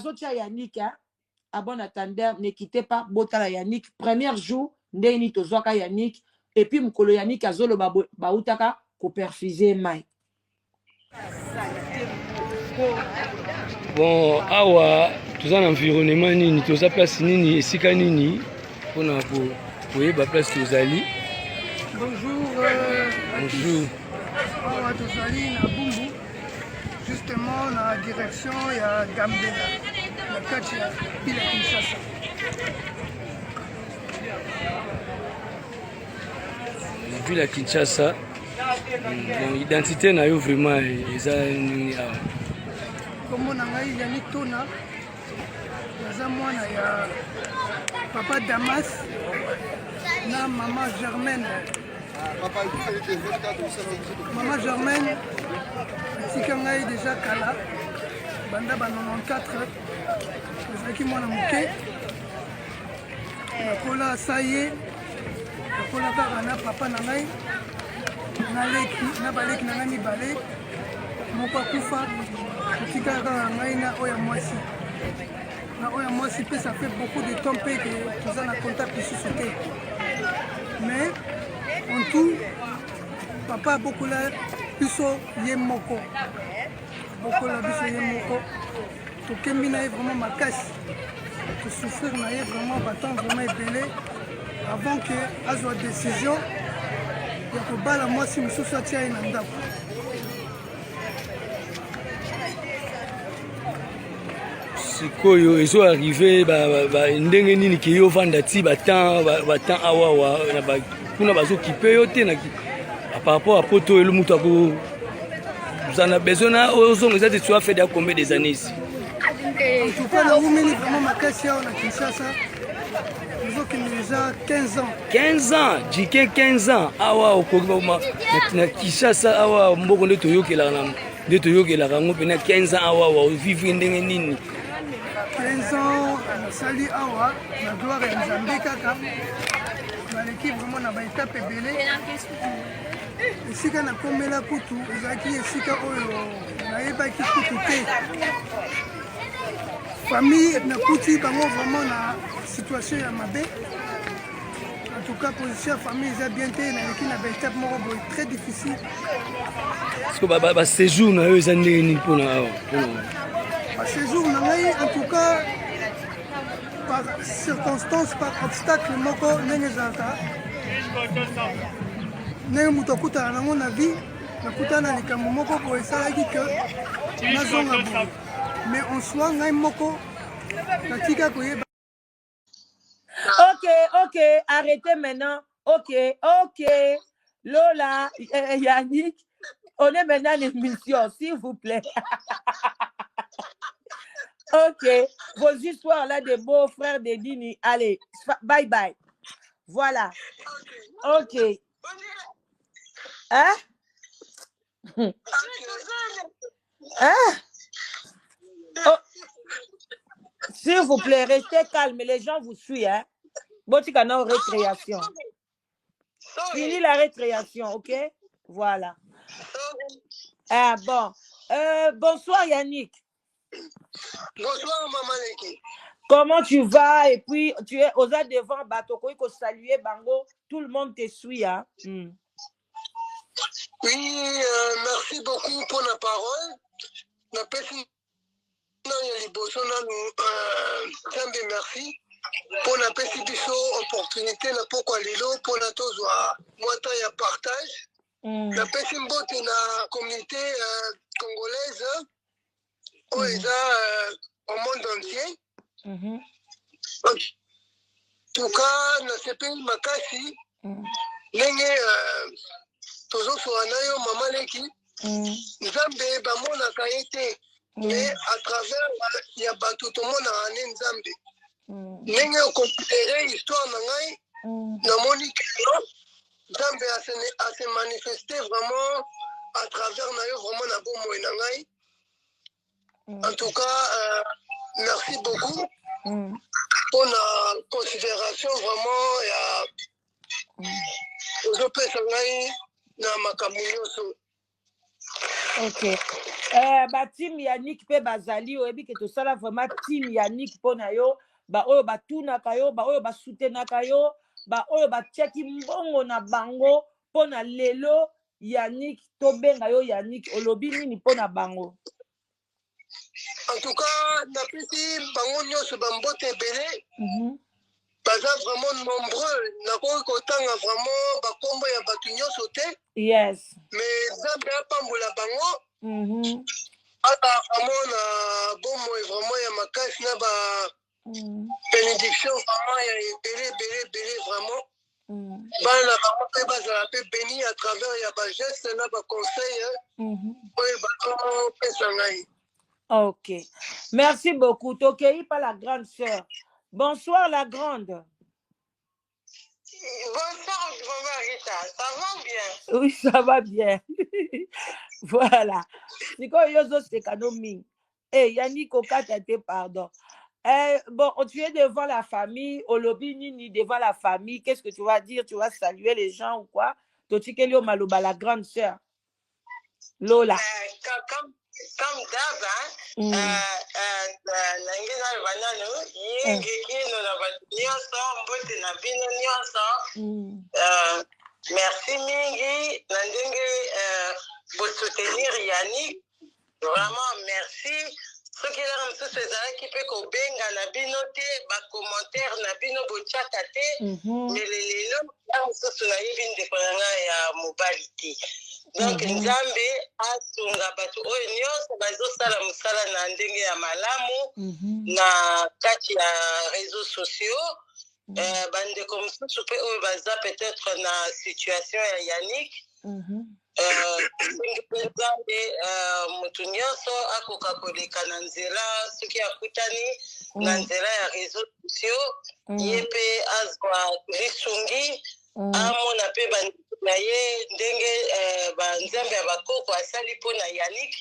Zotia Yannick, hein? À bon attendeur, ne quittez pas Botala Yannick. Premier jour, Ndeni Tozoka Yannick. Et puis Mkolo Yannick Azolo Bautaka ko perfuser mai. Bon, awa, tout un environnement nini, tout ça place nini, esika nini, pour la place tous ali. Bonjour. Bonjour. Awa tozali na Bumbu. Justement, la direction, il y a Gambela. La catch, il y a Pila Kinshasa. Depuis la Kinshasa, l'identité n'a eu vraiment les Comme on a eu Yannick Tona, il y a Papa Damas, na Maman Germaine. Maman Germaine, Tikangaï déjà Kala, Banda 94, Zaki Mwana Mouké, Kola Saye, Kola Karana, Papa Nangaï, Nabalek Nangani Balek, Mopa Koufa, Tika Nangaï na Oya Mwasi. Na Oya Mwasi, ça fait beaucoup de temps que nous avons un contact ici. Mais en tout, papa beaucoup là, biso yemoko. Beaucoup là, biso yemoko. To kembi na vraiment ma casse. To souffrir na vraiment battant vraiment ébélé avant que à soit décision. Ya ko bala moi si musu satia ina ndako. sikoyo ezo arrivé ndenge nini ke yo vanda ti batan awa na kuna bazokipe yo te par rapport à poto et le mutu ako vous en avez besoin tu as fait déjà combien des années ici? En tout cas, vraiment ma question na Kinshasa. Nous avons déjà 15 ans. 15 ans, j'ai 15 ans. Awa na Kinshasa awa mboko nde toyokela ngo pena 15 ans awa vivre ndenge nini? 15 ans, Sali Awa, la gloire est Nzambé Kaka. Dans l'équipe, vraiment, on a été ébélé. Et si on a commis la coutu, ils ont dit si on a pas qui coutu. Famille, na coutu, vraiment, la situation est mabé. En tout cas, pour la famille, ils ont bien été, l'équipe n'a pas été très difficile. Parce que séjour, na eux, ils ont séjour, en tout cas, par circonstance, par obstacle, moko n'engezaka. N'engue mutokuta na mon avis, nakuta na likambo moko pour essayer que nazonga bon. Mais en soi, ngai moko natika koyeba. Ok, arrêtez maintenant. Ok. Lola, Yannick, on est maintenant à l'émission, s'il vous plaît. Ok, vos histoires là de beaux frères de Dini, allez, bye bye. Voilà. Ok. Hein? Hein? Oh. S'il vous plaît, restez calme, les gens vous suivent. Hein? Botikana récréation. Fini la récréation, ok? Voilà. Ah, bon. Bonsoir Yannick. Bonsoir Maman Leki. Comment tu vas? Et puis tu es aux devant Batoko, il faut saluer Bango. Tout le monde te suit. Hein? Oui, merci beaucoup pour la parole. La personne merci pour la opportunité pour la partage. La personne de la communauté congolaise au monde entier. En tout cas, dans ce pays Makasi, toujours sur un Maman Leki, Nzambe bamona kaete, mais à travers il y a tout le monde en Nzambe. Nenge considérer l'histoire nangai, na Monique, Nzambe a se manifesté vraiment à travers nayo vraiment na bomo nangai. En tout cas, merci beaucoup pour la considération vraiment. Je peux s'engager dans ma communauté. Ok. Team Yannick pe bazali oyebi ke tosala vraiment team Yannick mpona yo baoyo batunaka yo baoyo basutenaka yo baoyo batiaki mbongo na bango mpona lelo Yannick tobenga yo Yannick olobi nini mpona bango? En tout cas napesi bango nyonso bambote ebele baza vraiment nombreux nakoki kotanga vraiment bakombo ya bato nyonso te. Yes. Mais Nzambe apambola bango ata vraiment na bomoi vraiment ya makasi na ba bénédiction vraiment ya ebele vraiment bana na bango mpe bazala mpe béni à travers ya bageste na baconseil oyo bazopesa ngai. Ok, merci beaucoup. Tokei par la grande sœur. Bonsoir la grande. Bonsoir Rita, ça va bien? Oui, ça va bien. Voilà. Siko yozo sekanomi. Yannick Okatate, pardon. Bon, tu es devant la famille, Olobi Nini devant la famille. Qu'est-ce que tu vas dire? Tu vas saluer les gens ou quoi? Totikelio Maloba, la grande sœur. Lola. Comme d'hab, nangina banano yengekino na nyonso mbote na bino nyonso. Merci mingi na ndenge bosoutenir Yannick. Vraiment merci. Soki elaka mosusu ezalaki mpe kobenga na bino te bacommentaire na bino botiaka te melelelo ya mosusu nayebi ndeko na ngai ya mobali te. Donc Nzambe asunga bato oyo nyonso bazosala mosala na ndenge ya malamu na kati ya réseaux sociaux. Bandeko mosusu mpe oyo baza peut-être na situation ya Yannick Nzambe motu nyonso akoka koleka na nzela soki akutani na nzela ya réseaux sociaux ye mpe azwa lisungi amona mpe bandeko na ye ndenge banzambe ya bakoko asali mpona Yannick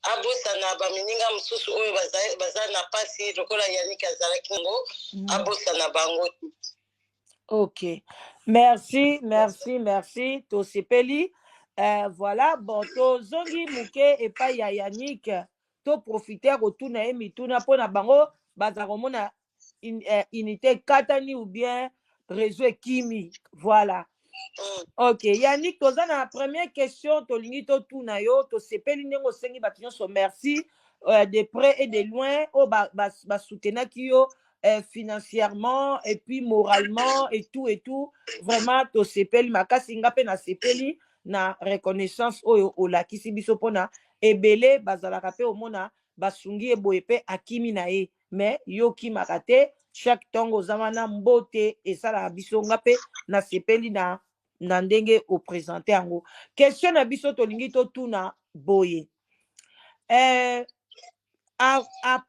abosana bamininga mosusu oyo baza na pasi lokola Yannick azalaki ngo abosana bango. Ok, merci, merci, merci. Tosepeli. Voilà, bon, tozongi muke et pas ya Yannick. To profiter retourna e mituna pona bango bazaromona unité katani ou bien réseau kimi. Voilà. Ok, Yannick, toza na première question, tolingi to tuna yo, to sepeli nengo sengi batu nyonso merci de près et de loin o ba soutenaki yo financièrement et puis moralement et tout. Vraiment to sepeli makasi ngape na sepeli na reconnaissance oyo olakisi biso pona ebele bazalaka pe omona basungi eboye pe akimi na ye mais yo kimaka te chaque tongo ozamana mbote esalaka biso ngape na sepeli na ndenge oprésente yango. Question na biso tolingi totuna boye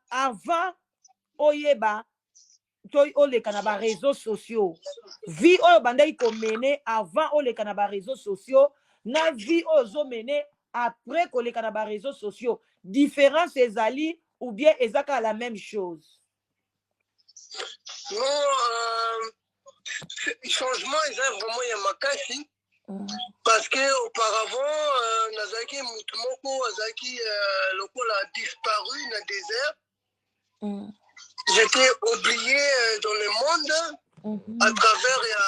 avant oyeba oleka na ba réseaux sociaux vie oyo bandaki komene avant oleka na ba réseaux sociaux na vie oyo ozomene après koleka na ba réseaux sociaux différence ezali ou bien ezaka la même chose? Non, changement eza vraiment ya makasi parce que auparavant nazalaki mutu moko azalaki lokola disparu na désert. J'étais oublié dans le monde à travers ya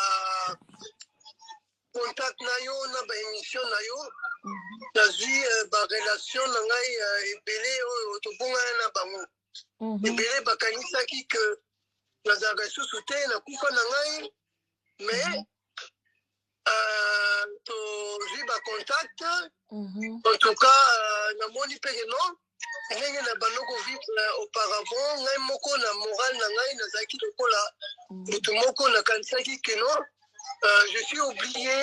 contact na yo na ba émission na yo nazwi ba relation na ngai ebele oyo tobongana na bango ebele bakanisaki que nazalaka lisusu te nakufa na ngai mais tozwi ba contact en tout cas namoni mpe ke non ndenge na bando kovivre auparavant ngai moko na moral na ngai nazalaki lokola motu moko nakanisaki ke non je suis oublié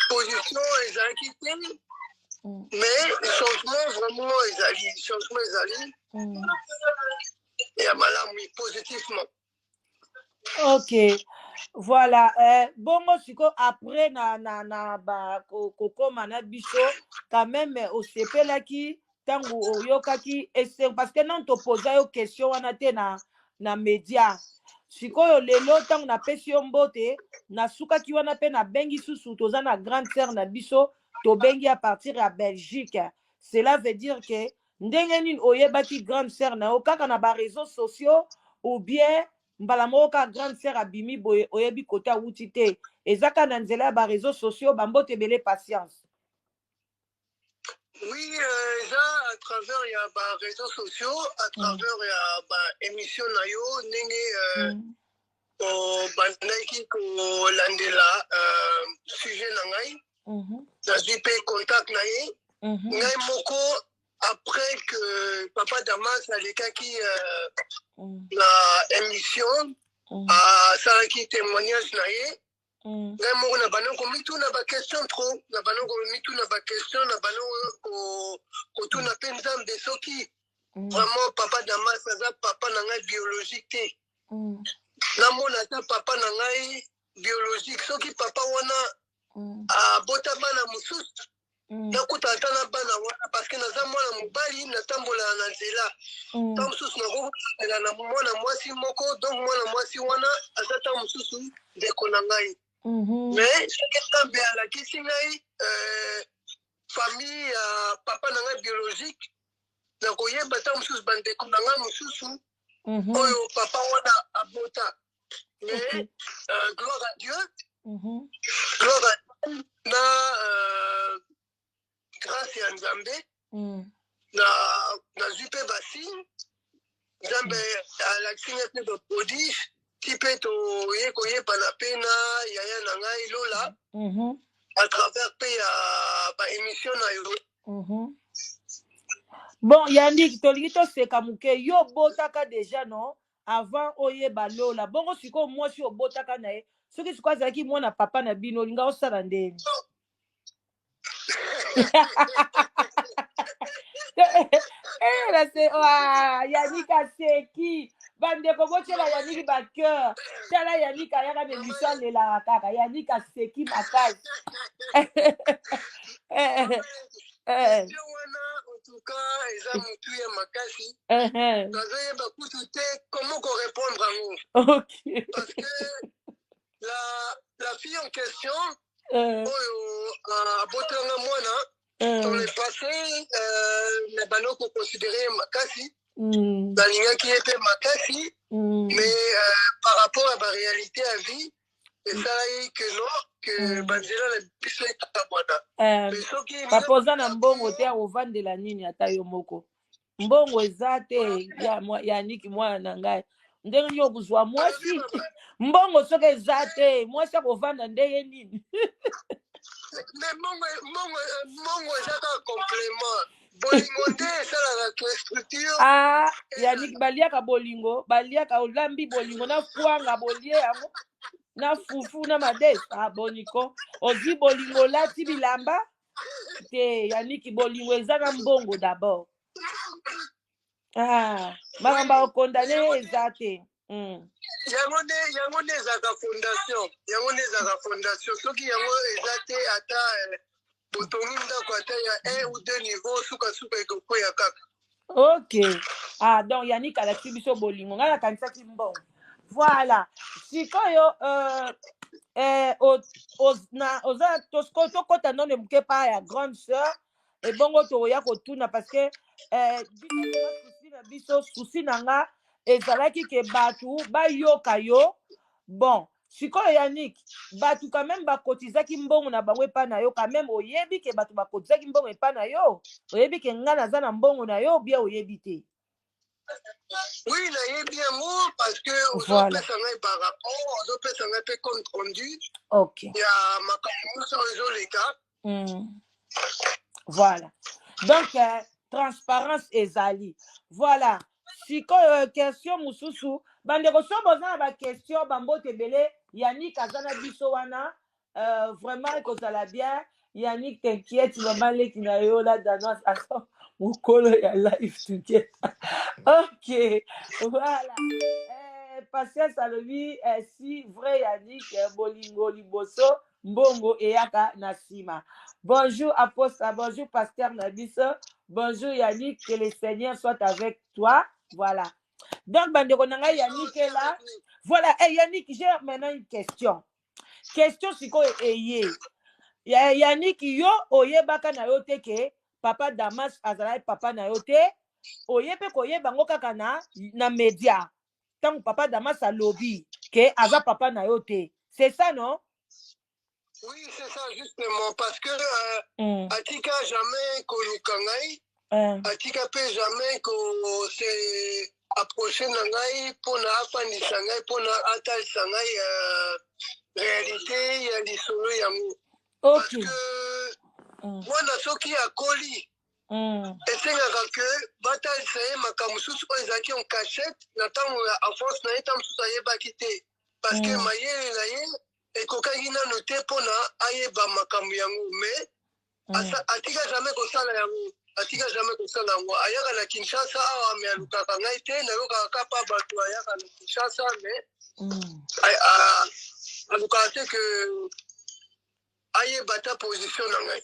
position ezalaki te mais changement vraiment ezali ya malamu positivement. Ok, voilà. Bongo siko après na ba kokoma na biso quand même osepelaki tango oyokaki parce que non to posa yo question wana te na média sikoyo lelo tango na pesi yo mbote na sukaki wana pe na bengi susu toza na grande sœur na biso tobengi à partir à Belgique. Cela veut dire que ndenge nini oyebaki grande sœur na yo kaka na ba réseaux sociaux ou bien mbala moko ka grande sœur abimi boye oyebi kota wuti te ezaka na nzela ya ba réseaux sociaux bambote ebele patience. Oui, à travers il y a des réseaux sociaux, à travers il y a des émissions nayo, nenge bandaki ko landela sujet na ngai, nazwi pe contact na ye, ngai moko après que Papa Damas alekaki na émission, asalaki témoignage na ye. Ngai moko na banoko mituna ba question trop na banoko mituna ba question na banoko kotuna pe nzambe soki vraiment Papa Damas aza papa na ngai biologique te namona ata papa na ngai biologique soki papa wana abota bana mosusu nakuta ata na bana wana parce que naza mwana mobali natambola na nzela ta mosusu nakokela na mwana mwasi moko donc mwana mwasi wana aza ta mosusu ndeko na ngai. Mais soki nzambe alakisi ngai famille ya papa na ngai biologique nakoyeba ta mosusu bandeko na ngai mosusu oyo papa wana abota. Mais gloire à Dieu, gloire à Dieu na grâce ya nzambe nazwi mpe basigne nzambe alakisi ngai mpe baprodige ti mpe toye koyebana mpe na yaya na ngai Lola à travers mpe ya baémission na yo. Bon Yannick tolingi toseka moke yo botaka déjà non avant oyeba Lola bongo sikoyo mwasi obotaka na ye soki sikoyo azalaki mwana papa na bino olinga osala ndeni? Yannick aseki bandeko botiela Yannick bacœur tala Yannick ayaka na émission alelaka kaka Yannick aseki makasi. wana en tout cas eza motu ya makasi nazoyeba kutu te comment korépondre yango parce que la fille en question oyo abotanga mwana dans le passé na banoko considéré makasi balingaki ye mpe makasi mais par rapport à baréalité ya vie esalaki que non que banzela na biso etabwana papa oza na mbongo te akovandela nini ata yo moko mbongo eza te Yannick mwana na ngai ndenge nini okozwa mwasi mbongo soki eza te mwasi akovanda ndenge nini? mais mbongo ezaka complément bolingo nde esalaka structure. Yannick baliaka bolingo baliaka olambi bolingo na kwanga bolie yango na fufu na madesa boniko ozwi bolingo olati bilamba te Yannick bolingo eza na mbongo d'abord makambo akondane eza te yango nde ezalaka fondation soki yango eza te ata botongi ndako ata ya 1 ou 2 niveau sukasuka ekokwea kaka. Ok. Donc Yannick alakisi biso bolingo ngai nakanisaki mbongo voilà sikoyo oza tokota none moke pa ya grande sœur ebongo toya kotuna parce que biso susi na nga ezalaki ke bato bayoka yo bon sikoyo Yannick bato quand même bakotizaki mbongo na bango epa na yo quand même oyebi ke bato bakotizaki mbongo epa na yo oyebi ke nga naza na mbongo na yo bien oyebi te? Oui, nayebi yango parce que ozopesa ngai par rapport ozopesa ngai mpe compte rendu ya makambo nyonso ezoleka. Voilà donc transparence ezali voilà sikoyo question mosusu bandeko so boza na baquestion bambote ebele Yannick aza na biso wana vraiment ekozala bien Yannick t'inquiète mama leki na yo la danoise asa mokolo ya live together. Ok voilà patience alobi si vrai Yannick bolingo liboso mbongo eyaka na nsima. Bonjour apostle, bonjour pasteur Nabiso, bonjour Yannick, que le Seigneur soit avec toi. Voilà. Donc, bandeko nanga Yannick est là. Voilà. Hey, Yannick, j'ai maintenant une question. Question, c'est quoi, Yannick yo oyebaka na yo te ke papa Damas azalaki papa na yo te oyepe koyeba ngo kaka na média tant papa Damas alobi ke aza papa na yo te. C'est ça non? Oui, c'est ça justement parce que atika jamais koluka ngai atika pe jamais ko se approcher na ngai pona afandisa ngai pona atalisa ngai réalité ya lisolo yango. Parce que mwana soki akoli esengaka ke batalisa ye makambo mosusu oyo ezalaki en cachette na ntango ya avance na ye ntango mosusu ayebaki te parce que mayele na ye ekokaki nano te mpona ayeba makambo yango me atika jamais kosala yango atika jamais kosala yango ayaka na Kinshasa awa me alukaka ngai te nayokaka kapa bato ayaka na Kinshasa me alukaka te ke ayeba ta position na ngai.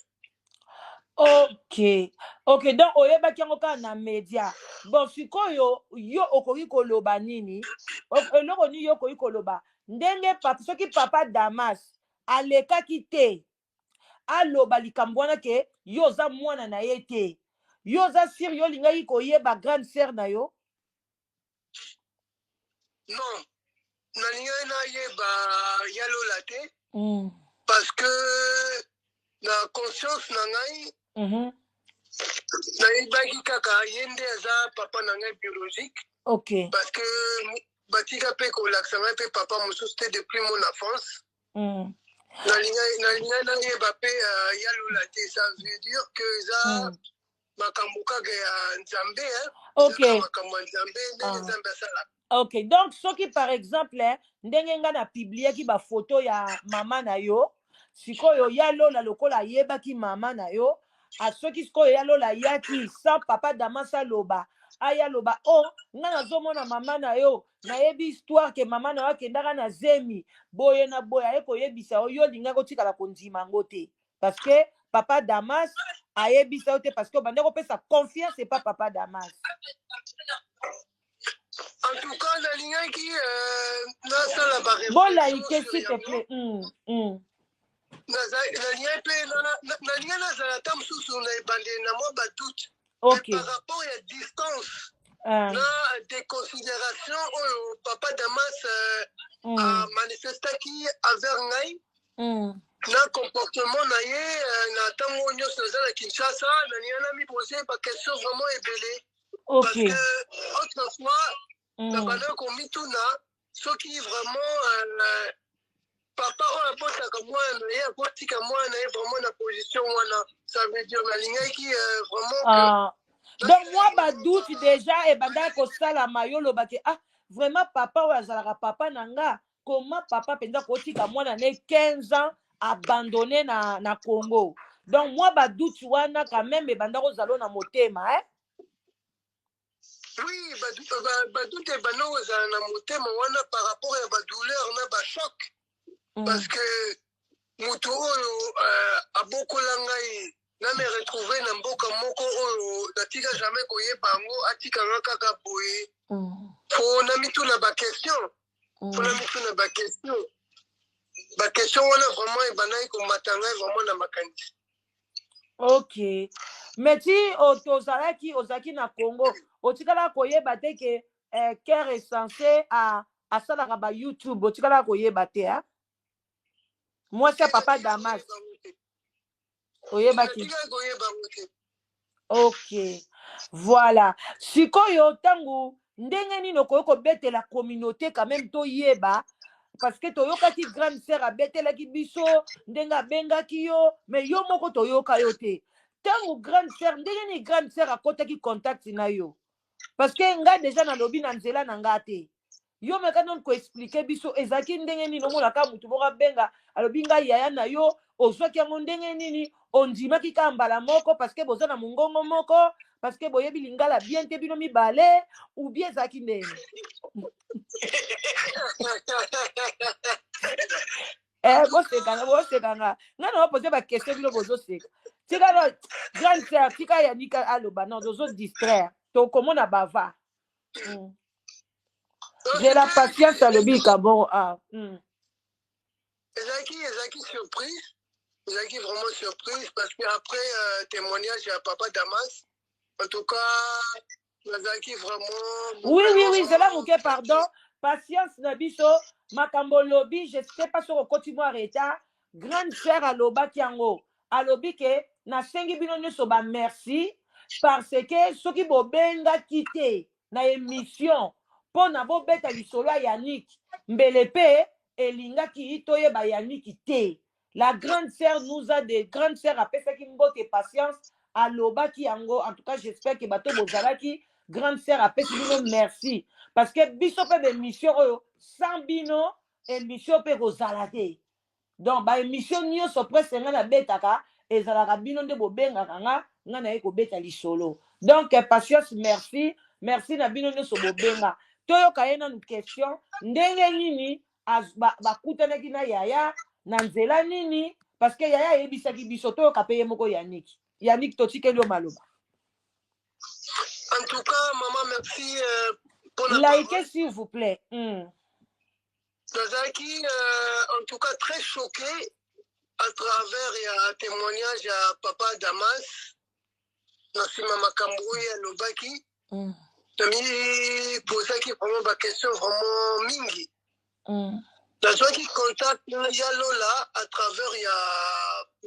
Ok, donc oyebaki yango kaka na média. Bon, sikoyo yo okoki koloba nini? Eloko nini yo okoki koloba? Ndenge papa soki papa Damas alekaki te aloba likambo wana ke yo oza mwana na ye te. Yo oza sir yo lingaki koyeba grande sœur na yo? Non, nalingaki nayeba yalola te. Parce que na conscience na ngai nayebaki kaka ye nde aza papa na ngai biologique. Ok. Parce que batika mpe kolakisa ngai mpe papa mosusu te depuis mon enfance. Nalingai nayeba mpe yalola te. Ça veut dire que eza makambo kaka ya nzambe makambo ya nzambe ndenge nzambe asalaka. Ok, donc soki par exemple ndenge nga na publiaki bafoto ya mama na yo sikoyo yalola lokola ayebaki mama na yo soki sikoyo yalola yaki sans papa Damas aloba ayaloba nga nazomona mama na yo nayebi histoire ke mama na yo akendaka na zemi boye na boye aye koyebisa yo lingaka otikala kondima yango te parce que papa Damas ayebisa yo te parce que obandaki kopesa confiance epa papa Damas. En tout cas, nalingaki nasala ba réflexion. Bon laïque s'il te plaît. Nalinga nazala ta mosusu na ebande na mwa badoute. Par rapport à distance na déconsidération oyo papa Damas manifestaki envers ngai na comportement na ye na ntango nyonso naza na Kinshasa nalinga na mipose baquestion vraiment ebele. Parce que autrefois na banda komituna soki vraiment papa oyo abotaka mwana na ye akotika mwana na ye vraiment na position wana ça veut dire nalingaki vraiment donc moi badoute déjà ebandaki kosalama yo olobaki vraiment papa oyo azalaka papa na nga comment papa mpenza kotika mwana na ye 15 ans abandonné na Congo. Donc moi badoute wana quand même ebandaki kozala na motema Oui, badoute ebandaki kozala na motema wana par rapport à badouleur na bachoc. Parce que moto oyo abokola ngai na me retrouver na mboka moko oyo natika jamais koyeba yango atikanga kaka boye fo na mituna baquestion baquestion wana vraiment ebandaki komata ngai vraiment na makanisi. Ok, mais ti ozalaki na Congo otikala koyeba te ke Cœur est censé asalaka ba YouTube otikala koyeba te moi c'est papa Damas oyebaki. Ok, voilà sikoyo ntango ndenge nini okoki kobetela communauté quand même toyeba parce que toyokaki grande sœur abetelaki biso ndenge abengaki yo mais yo moko toyoka yo te ntango grande sœur ndenge nini grande sœur akotaki contact na yo parce que nga déjà nalobi na nzela na nga te yo meka non koexplike biso ezalaki ndenge nini omonaka motu moko abenga alobi ngai yaya na yo ozwaki yango ndenge nini ondimaki ka mbala moko parce que boza na mongongo moko parce que boyebi lingala bien te bino mibale ou bien ezalaki ndenge bosekanga nga na bapose bakestion bino bozoseka tika grande sœur tika yanika aloba non tozodistraire tokomona bava j'ai la patience alobi kabon ezalaki surprise J'ai vraiment surprise parce qu'après témoignage à Papa Damas, en tout cas, j'ai vraiment... Oui, c'est là, ok, pardon. Patience, Nabiso, Makambo Lobby, je ne sais pas si on continue à arrêter. Grande sœur à Loba Kiango. À Lobby, que, na sengi bino soba merci, parce que ceux qui bo benga quitté, na émission, pour na bo beta lisolo Yannick, mbelepe, et linga ki itoye ba Yannick te. La grande sœur nous a des grandes sœurs à pesa ki mbote patience, à Loba Kiango. En tout cas, j'espère que bato bozalaki. Grande sœur appelle bino merci parce que biso pe émission sans bino émission pe kozala te donc ba émission nyonso presque nga na betaka ezalaka bino nde bobengaka nga na ye kobeta lisolo donc patience merci na bino nyonso bobenga toyoka ye nanu question ndenge nini bakutanaki na yaya na nzela nini parce que yaya ayebisaki biso toyoka pe ye moko Yannick totikeli yo maloba. En tout cas, maman, merci pour la Likez, s'il vous plaît. Nazaki, en tout cas, très choqué à travers un témoignage à Papa Damas, Nassima Makamboué à Lobaki. Nami posaki vraiment ma question vraiment mingi. Nazaki contact Yalola à travers ya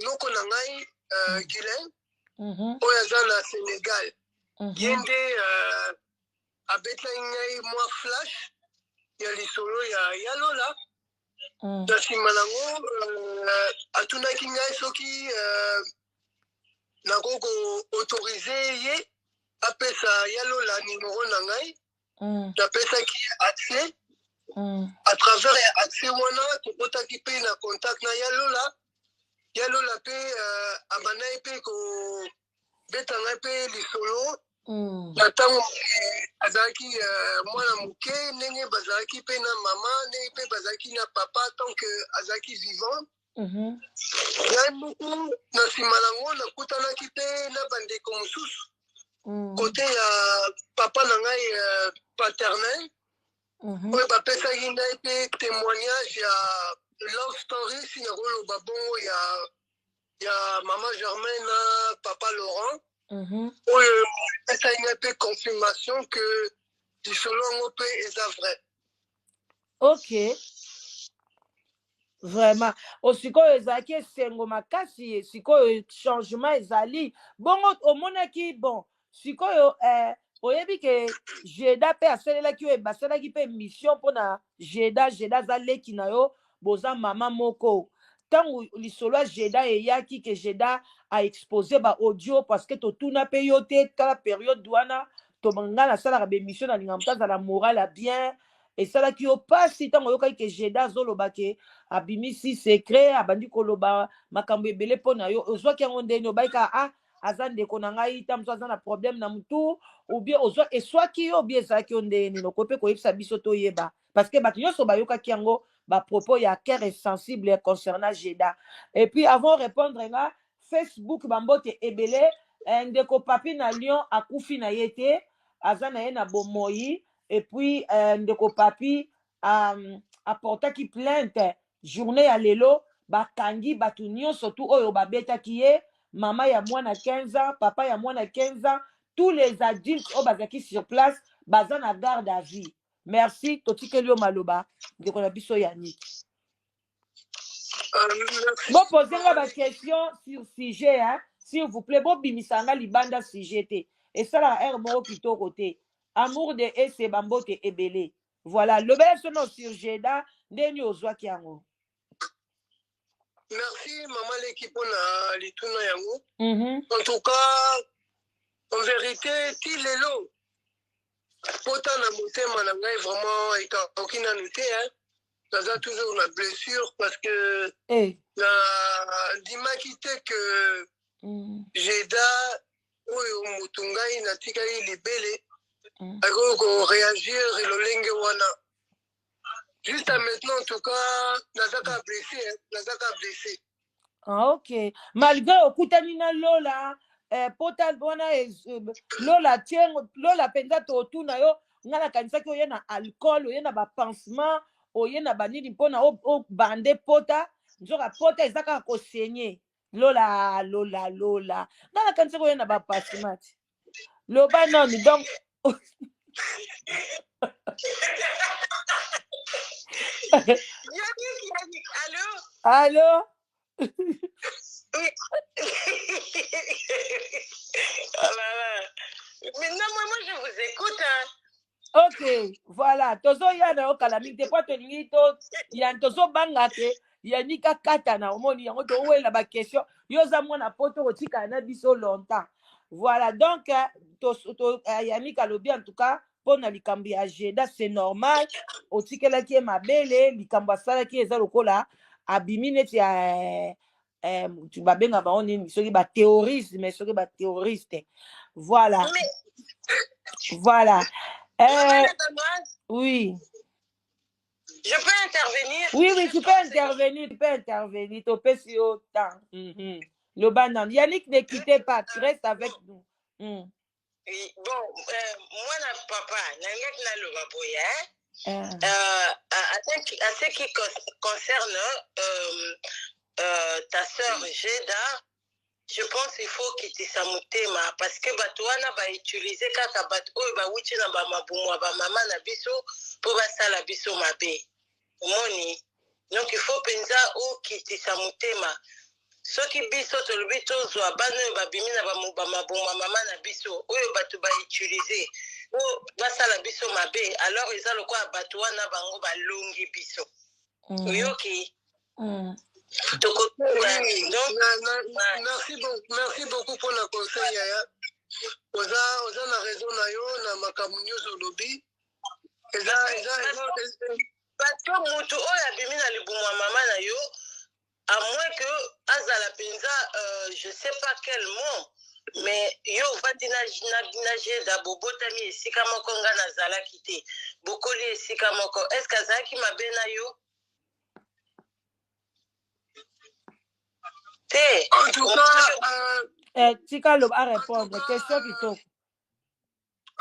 Nokonangai Guilain, Oyazana Sénégal. Yende abeta ngai moi flash ya lisolo ya Yalola na nsima nango atunaki ngai soki nakoko autorize ye apesa Yalola nimero na ngai napesaki accès à travers ya accès wana tokotaki mpe na contact na Yalola mpe abandai mpe kobeta ngai mpe lisolo na ntango azalaki mwana moke ndenge bazalaki mpe na mama ndenge mpe bazalaki na papa tant que azalaki vivant ngai moko na nsima nango nakutanaki mpe na bandeko mosusu kote ya papa na ngai paternel oyo bapesaki ngai mpe témoignage ya love story si nakoloba bongo ya mama Germaine na papa Laurent oyo esali ngai mpe confirmation que lisolo yango mpe eza vrai. Ok, vraiment osikoyo ezalaki esengo makasi sikoyo changement ezali bongo omonaki bon sikoyo oyebi ke Jeda mpe asalelaki oyo basalaki mpe mission mpona Jeda aza leki na yo boza mama moko ntango lisolo ya Jeda eyaki ke Jeda aexpose baaudio parce que totuna mpe yo te tala période wana tobanga nasalaka bemission na linga moto azala moral ya bien esalaki yo mpasi ntango oyokaki ke Jeda azoloba ke abimisi secret abandi koloba makambo ebele mpo na yo ozwaki yango ndeni obayika aza ndeko na ngai ta mosu aza na problème na mutu obien eswaki yo obien ezalaki yo ndeni noko mpe koyebisa biso toyeba parce que bato nyonso bayokaki yango bapropos ya cœur sensible concernant Jeda et puis avant répondre nga Facebook bambote ebele ndeko papi na Lyon akufi na ye te aza na ye na bomoi et puis ndeko papi aportaki plainte journée ya lelo bakangi bato nyonso tu oyo babetaki ye mama ya mwana 15 ans papa ya mwana 15 ans tous les adultes oyo bazalaki sur place baza na garde à vue merci totikeli yo maloba ndeko na biso Yannick bopozenga baquestion sur sujet s'il vous plaît bobimisanga libanda sujet te esalaka aire moko kitoko te amour de ese bambote ebele voilà lobela sono sur Jeda ndeni ozwaki yango. Merci maman l'équipe na lituna yango en tout cas en vérité ti lelo pota na motema na ngai vraiment ekakoki nanu te naza toujours na blessure parce que na ndimaki te que Jeda oyo motu ngai natikali libele akoki koréagir lolenge wana juste maintenant en tout cas nazaka blessé ok malgré okutani na Lola pota wana Lola mpenza totuna yo nga nakanisaki oye na alcool oye na bapansement oye na banini mpona obande pota nzoka pota eza kaka kosenye Lola, Lola, Lola. Dans la cantique, il n'y a pas de mati. Loba, non, donc. Yannick, allô? Allô? Oui. Oh là là. Maintenant, moi, je vous écoute. Hein. Ok, voilà. Tozo yana o kalami te po tolingi to yan tozo banga te yani ka kata na omoni yango to wela ba question yo za mwana poto kotika na biso longtemps. Voilà, donc yani kalobi en tout cas pour na likambi agenda c'est normal otikela ki mabele likambo sala ki eza lokola abimi neti tu babenga ba oni soki ba théoriste mais soki ba théoriste. Voilà. Voilà. Oui. Je peux intervenir? Oui, oui, tu peux intervenir. Tu peux sur autant. Le banane. Yannick, ne quittez pas. Tu restes avec nous. Oui, bon, moi, papa, à ce qui concerne ta sœur Jeda, je pense qu'il faut quitter sa mutema parce que Batouana va utiliser kaka batou ba wuchi na ba mabumu ba mama na biso pour basala biso mabe. Moni. Donc il faut pensa ou quitter sa mutema. Ce qui biso to lubito zo bana ba bimi na ba mabumu mama na biso oyo batou ba utiliser ou basala biso mabe alors ils ont quoi Batouana bango ba longi biso. Oyoki. Merci beaucoup pour le conseil. Oza na raison na yo na makambo nyonso olobi. Parce que mutu oyo abimi na libumu ya mama na yo, à moins que azala penza, je sais pas quel mot, mais yo vandi na jeda bobotami esika moko nga nazalaki te. Bokoli esika moko. Est-ce que azalaki mabe na yo? En tout cas, Tika Lob a répondre. Question plutôt.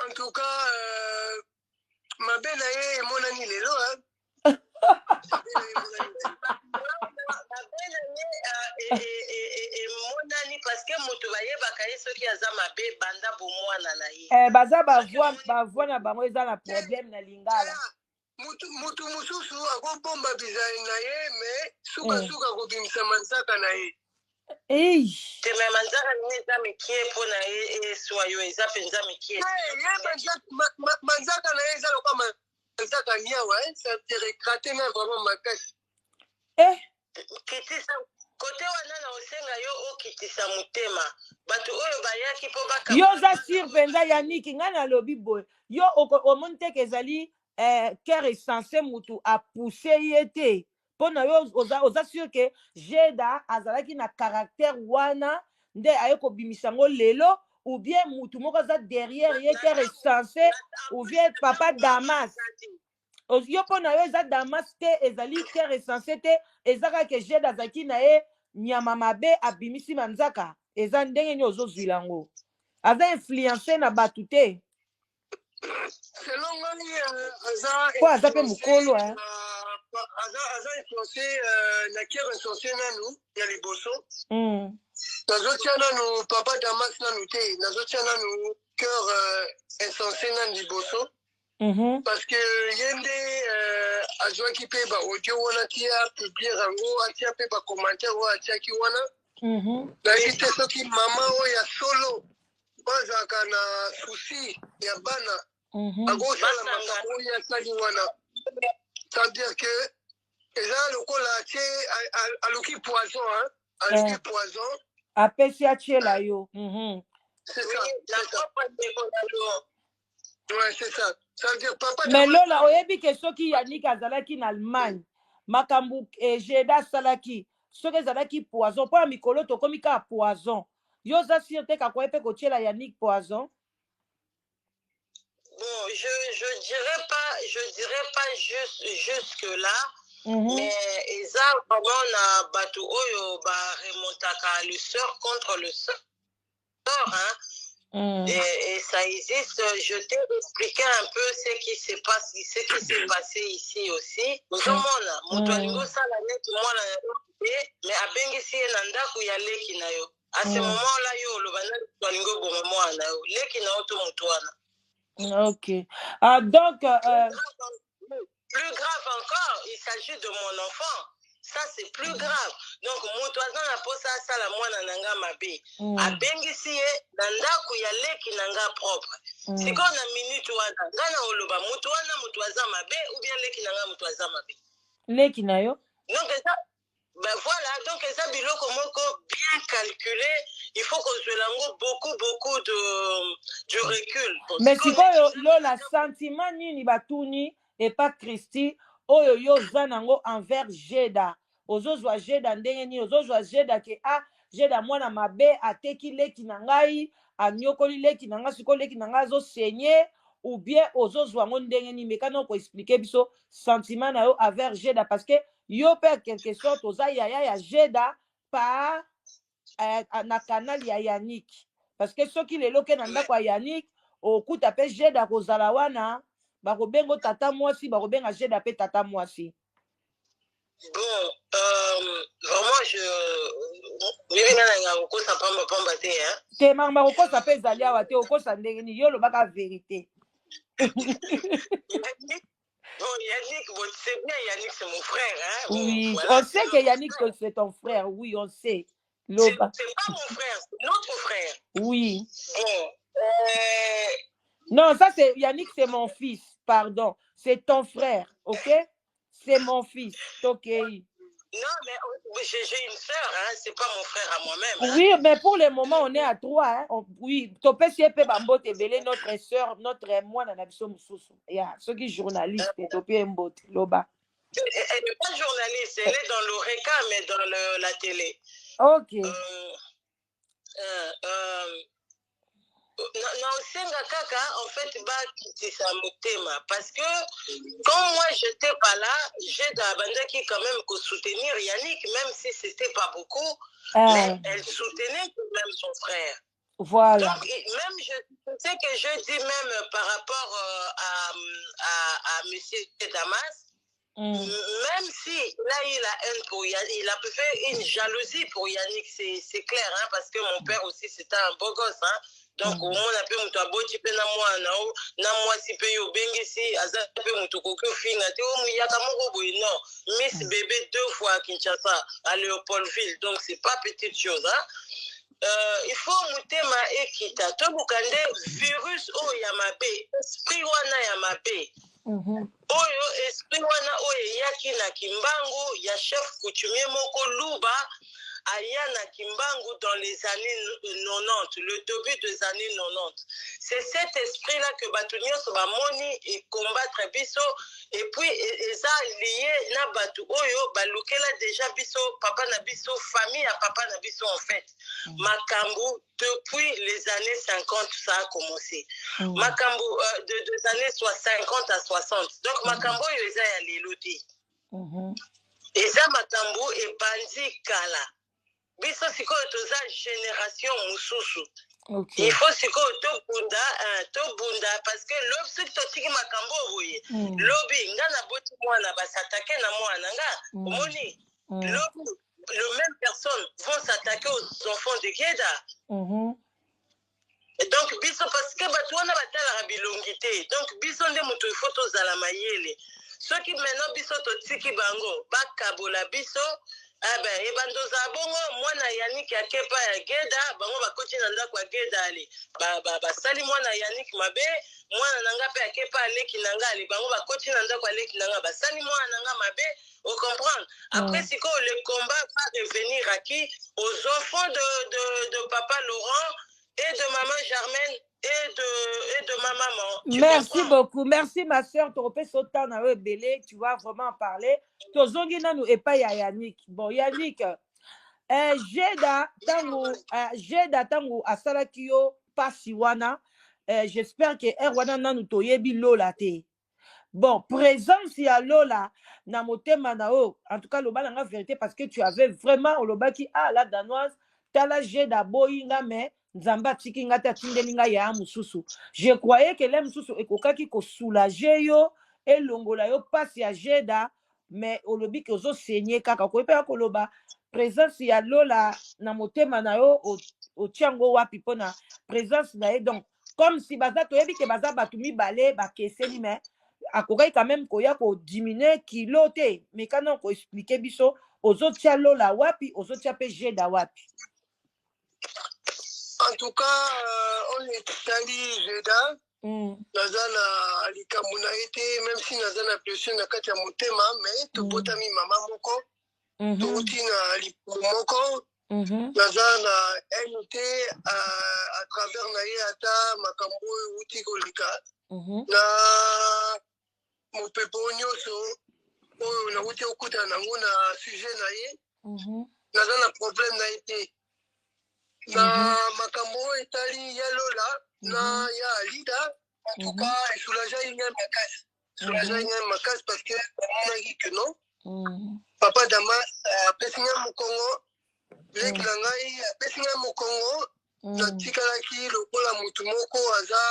En tout cas, ma belle est mon ami Lélo. Ma belle est mon ami parce que Moutoubaye Bakaye, ceux qui ont ma belle banda pour moi nanaï. Baza bavoie na bango eza na problème na lingala. Mutu mususu akobomba bizali na ye mais suka kobimisa manzaka na ye. Te me manzaka neza mikie pona soyo eza penza mikie. Manzaka na ye eza lokwa manzaka nyawa, ça te regrette même vraiment makasi. Kitisa kote wana na osenga yo okitisa mutema. Batu oyo bayaki po baka. Yo za sur penza Yannick ngana lobi boy. Yo omonte kezali cœur est censé mutu a pousser yete. Pona yo oza sûr que Jeda azalaki na caractère wana nde ayeko bimisango lelo ou bien mutu moko za derrière ye cœur est censé ou bien papa Damas. Yo pona yo eza Damas te ezali cœur est censé te ezaka que Jeda azaki na ye nyama mabe abimisi manzaka eza ndenge ni ozozwilango. Aza influencé na batu te. Selon moi, Aza pe mukolo aza influencé na kere influencé nanu ya liboso. Nazotia nanu papa Damas nanu te, nazotia nanu cœur influencé nanu liboso. Parce que yende azwaki pe ba audio wana tia publier rango atia pe ba commentaire wa atia ki wana. Na ite soki mama o ya solo bazaka na souci ya bana. Agosala makambo ya sali wana. C'est-à-dire que eza lokola atie aluki poison, hein? Aluki poison. Apesi achiela yo. C'est ça. Ouais, c'est ça. Ça veut dire papa. Mais lola oyebi ke soki Yannick azalaki na Allemagne. Makambu Jeda salaki. Soki azalaki poison. Po mikolo tokomi ka poison. Yo za sirte ka koyepe kotiela Yannick poison. Bon, je dirais pas jusque là, mais eza vraiment na batu oyo ba remontaka le sort contre le sort, hein. Et ça existe. Je t'ai expliqué un peu ce qui s'est passé ici aussi. Ozomona, moto alingo sala neti mwana mais abengisi ye na ndako ya leki na yo. À ce moment-là, yo lo bana alingo boma mwana yo. Leki na yo to moto wana. Ok. Ah, donc plus grave encore, il s'agit de mon enfant. Ça, c'est plus grave. Donc, motoazan na posa sala mwana nanga mabe. Abengisi ye na ndako ya leki nanga propre. Siko na minute wana, ngana oloba moto wana motoazan mabe ou bien leki nanga motoazan mabe. Leki na yo. Donc ça, ben voilà, donc ça biloko moko bien calculé, il faut qu'on se lango beaucoup de recul. Mais siko yo la sentiment nini batuni et pas Christy oyo yo zanango envers Jeda. Ozozwa Jeda ndenge ni ozozwa Jeda ke Jeda mwana mabe ateki leki na ngai anyokoli leki na ngai siko leki na ngai zo saigner ou bien ozozwa ngo ndenge ni mekano ko expliquer biso sentiment na yo envers Jeda parce que yo per quelque sorte oza yaya ya Jeda par na canal ya Yannick parce que soki lelo ke na ndako ya Yannick okuta pe Jeda kozala wana bakobengo tata mwasi bakobenga Jeda pe tata mwasi. Bon, vraiment, te mama okosa pe ezali awa te okosa ndenge ni yo lobaka vérité. Bon, Yannick, c'est bien, Yannick, c'est mon frère. Hein? Bon, oui, voilà, on sait que Yannick, c'est ton frère. Oui, on sait. C'est pas mon frère, c'est notre frère. Oui. Bon, non, ça c'est Yannick, c'est mon fils. Pardon. C'est ton frère, ok? C'est mon fils, ok? Non, mais j'ai une sœur, hein? C'est pas mon frère à moi-même. Hein? Oui, mais pour le moment, on est à 3. Hein? Oui, Topé Siepe Bambote Belé, notre sœur, notre moi, Nanabiso Moussoussou. Il y a ceux qui sont journalistes, Topé Mbote, Loba. Elle n'est pas journaliste, elle est dans l'ORECA, mais dans la télé. Ok. Naosenga kaka en fait bakitisa motema parce que quand moi j'étais pas là, j'ai d'abandaki quand même que soutenir Yannick même si c'était pas beaucoup, mais elle soutenait quand même son frère. Voilà. Donc même je sais que je dis même par rapport à monsieur Damas. Même si là il a haine pour Yannick, il a fait une jalousie pour Yannick, c'est clair, hein, parce que mon père aussi c'était un beau gosse, hein. Donc au moins on a pu m'taboti pe na moi si pe yo bengisi aza pe mutoko finga te o muyaka moko boy non Miss bébé 2 fois à Kinshasa à Léopoldville, donc c'est pas petite chose, hein. Il faut mutema ekita to bukande virus o ya mabe esprit wana ya mabe. Oyo esprit wana oyo yaki na kimbangu ya chef coutumier moko Luba aya na kimbangu dans les années 90, le début des années 90. C'est cet esprit-là que Batunios Bamoni et combattre biso et puis eza lié na batu oyo balukela déjà biso papa na biso famille à papa na biso en fait. Makambu depuis les années 50 ça a commencé. Makambu des années 50 à 60. Donc makambu oyo eza ya leloti. Eza makambu e bandi kala. Biso sikoyo toza génération mususu. Okay. Il faut sikoyo to bunda parce que lobi soki totiki makambo boye lobi nga na boti mwana basatake na mwana nga omoni lobi le même personne vont s'attaquer aux enfants de Geda. Et donc biso parce que bato wana batalaka bilongi te donc biso nde moto ifo tozala mayele soki maintenant biso totiki bango bakabola biso ebandoza bongo mwana Yannick akepa ya Geda bango bakoti na ndako ya Geda ali basali mwana Yannick mabe mwana nanga pe akepa aleki nanga ali bango bakoti na ndako aleki nanga basali mwana nanga mabe on comprend après siko le combat va revenir à qui aux enfants de papa Laurent et de maman Germaine et de ma maman. Merci beaucoup. Merci ma soeur. Tu repères ce temps dans le belé. Tu vas vraiment parler. Tu as nous et pas Yannick. Bon, Yannick, Jeda tango asala kiyo pasiwana. J'espère que Erwana nanu toyebi lola te. Bon, présence ya lola na motema na o. En tout cas, loba na vérité parce que tu avais vraiment loba qui la danoise. Tala Jeda boyinga mais nzambe atiki nga te atindeli nga ya mosusu. Je croyais que le mosusu ekokaki kosoulage yo elongola yo pasi ya jeda, mais olobi ke ozosenye kaka koyepeka koloba présence ya Lola na motema na yo otiango wapi pona présence na ye. Donc comme si baza toyebi ke baza batu mibale bakeseni, mais akokai quand même koya ko diminuer kilo te, mais kana ko expliquer biso ozotia Lola wapi, ozotia pe jeda wapi. En tout cas, on est allé Jeda. Nazana likambo na ete, même si nazana blessure na kati ya motema, mais tobotami mama moko, touti na likambo moko, nazana unité à travers na ye ata makambo uti kolika. Na mopepo nyonso oyo na uti okuta nango na sujet na ye, nazana problème na ete. Na makambo etali ya Lola na ya Alida, en tout cas esoulaja inga makasi, esoulaja inga makasi parce que bamonaki que non papa Damas apesi nga mokongo, leki na ngai apesi nga mokongo, natikalaki lokola mutu moko aza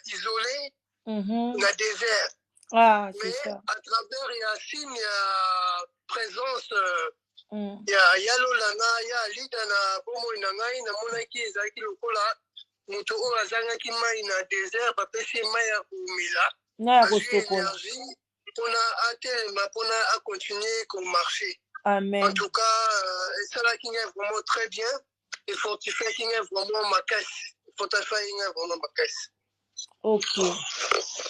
isolé na désert. Mais à travers ya signe ya présence ya Lola na ya Alida na bomoi na ngai namonaki ezalaki lokola moto oyo azangaki mai na désert, bapesi mai ya komela azwi énergie mpona atelema mpona acontinue komarche. En tout cas esalaki ngai vraiment très bien, efortifiaki ngai vraiment makasi, efortifiaki ngai vraiment makasi. Ok,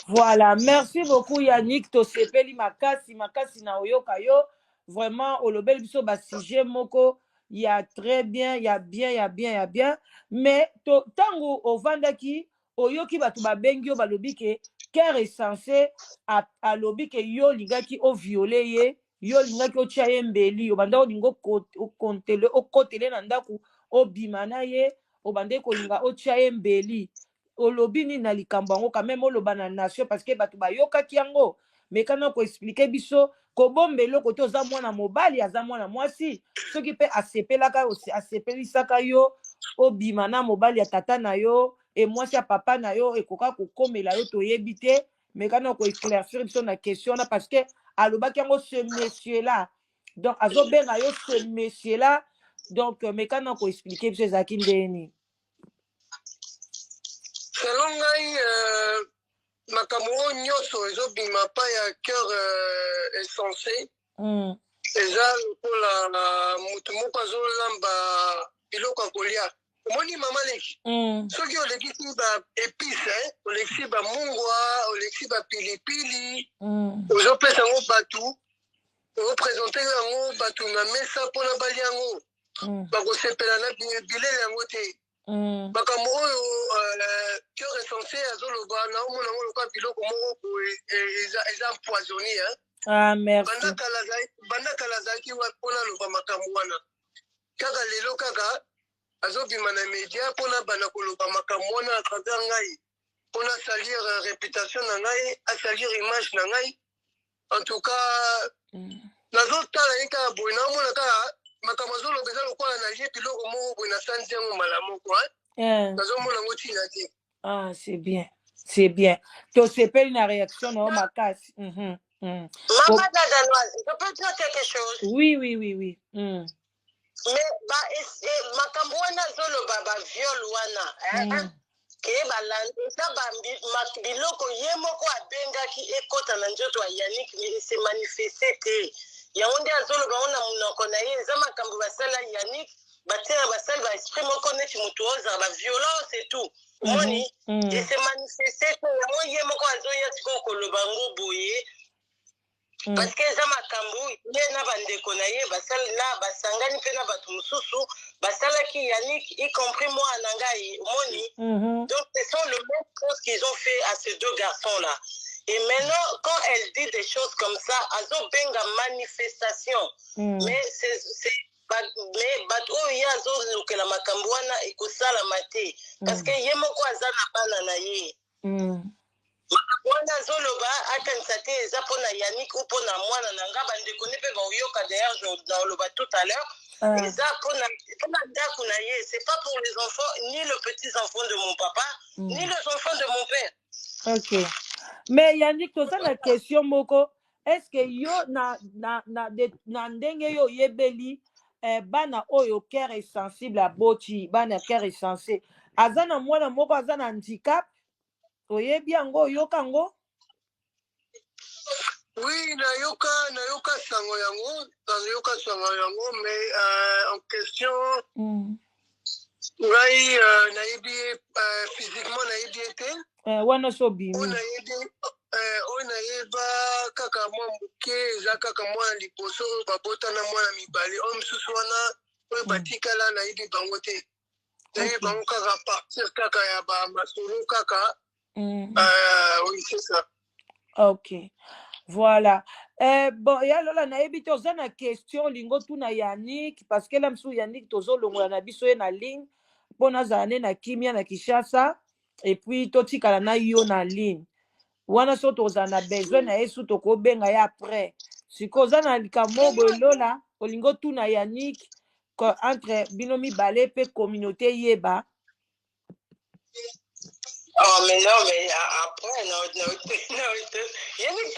voilà, merci beaucoup Yannick, tosepeli makasi na oyoka yo. Vraiment olobeli biso ba sujet moko ya très bien, ya bien, mais tango ovandaki oyoki batu babengi yo balobi ke cœur est censé alobi ke yo lingaki o violer ye, yo lingaki o tia ye mbeli, obanda olingo okotele na ndaku obima na ye, obande kolinga o tia ye mbeli. Olobi ni na likambo yango quand même oloba na nation parce que batu bayokaki yango, mais kana ko expliquer biso kobombelo kote oza mwana mobali aza mwana mwasi, soki pe asepelaka asepelisaka yo obima na mobali ya tata na yo e mwasi ya papa na yo ekoka kokomela yo toyebi te, mais kana ko éclaircir biso na question na parce que alobaki yango ce monsieur là, donc azobenga yo ce monsieur là, donc mais kana ko expliquer biso ezalaki ndeni. Selon ngai makambo oyo nyonso ezobima pa ya cœur insensé, eza lokola motu moko azolamba biloko ya kolia. Omoni mama leki soki olekisi ba épice, olekisi bamungwa, olekisi bapilipili, ozopesa yango batu, ozoprésente yango batu na mesa mpona balia yango, bakosepela na bilele yango te. Makambo oyo cœur insensé azoloba na omona ngo lokola biloko moko eza empoisonné. Merci. Banda kala azalaki mpona aloba makambo wana, kaka lelo kaka azobima na média mpona banda koloba makambo wana à travers ngai, mpona salir réputation na ngai, asalir image na ngai. En tout cas nazotala ye kaka boye, naomona kaka makambo azoloba eza lokola na ye biloko moko boye na sanzi yango malamu moko nazomona yango ntina te. Ah, c'est bien, c'est bien. Tosepeli na réaction na makasi. Maman Danoise, je peux dire quelque chose? Oui. Mais makambo wana zoloba ba viol wana ke balanda biloko ye moko abengaki ekota na nzoto ya Yannick mais se manifester te. Yango nde azoloba ona munoko na ye eza makambo basala Yannick batera basali ba esprit moko neti mutu oza ba violence et tout. Moni et se manifester te yango ye moko azoya tiko koloba ngo boye. Parce que eza makambo ye na bandeko na ye basali na basangani pe na batu mususu basalaki Yannick y compris moi na ngai moni. Donc ce sont le même chose qu'ils ont fait à ces deux garçons là. Et maintenant quand elle dit des choses comme ça azo benga manifestation mais c'est mais bato oyo azolukela makambo wana ekosalama te parce que ye moko aza na bana na ye. Wana zoloba akanisa te eza mpona Yannick ou mpona mwana na nga bandeko ne mpe baoyoka d'ailleurs na oloba tout à l'heure eza mpona C'est pas pour les enfants, ni les petits-enfants de mon papa, ni les enfants de mon père. Ok. Mais Yannick, toza na question moko, est-ce que yo na ndenge yo yebeli bana oyo cœur est sensible à boti, bana cœur est sensible. Azana mwana moko azana handicap, oyebi yango yoka yango? Oui, nayoka sango yango, mais en question, ngai nayebi physiquement nayebi ete. Wana so bimi. Oyo nayeba kaka mwa moke eza kaka mwana liboso oyo babotana mwana mibale oyo mosusu wana oyo batikala nayebi bango te. Nayebi bango kaka partir kaka ya bamasolo kaka. Oui, c'est ça. Ok. Voilà. Bon, ya lola nayebi te oza na question lingo tuna Yannick parce que là msu Yannick tozolongola na biso ye na ligne mpona azala ne na kimia na Kinshasa et puis totikala na yo na ligne wana so tozala na besoin na ye su tokobenga ye après sikoyo oza na likambo boye lola olingo tuna Yannick entre bino mibale mpe communauté yeba. Oh, mais non, mais après, Yannick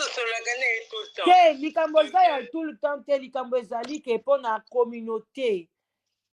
te likambo eza ya tout le temps te likambo ezali ke mpo na communauté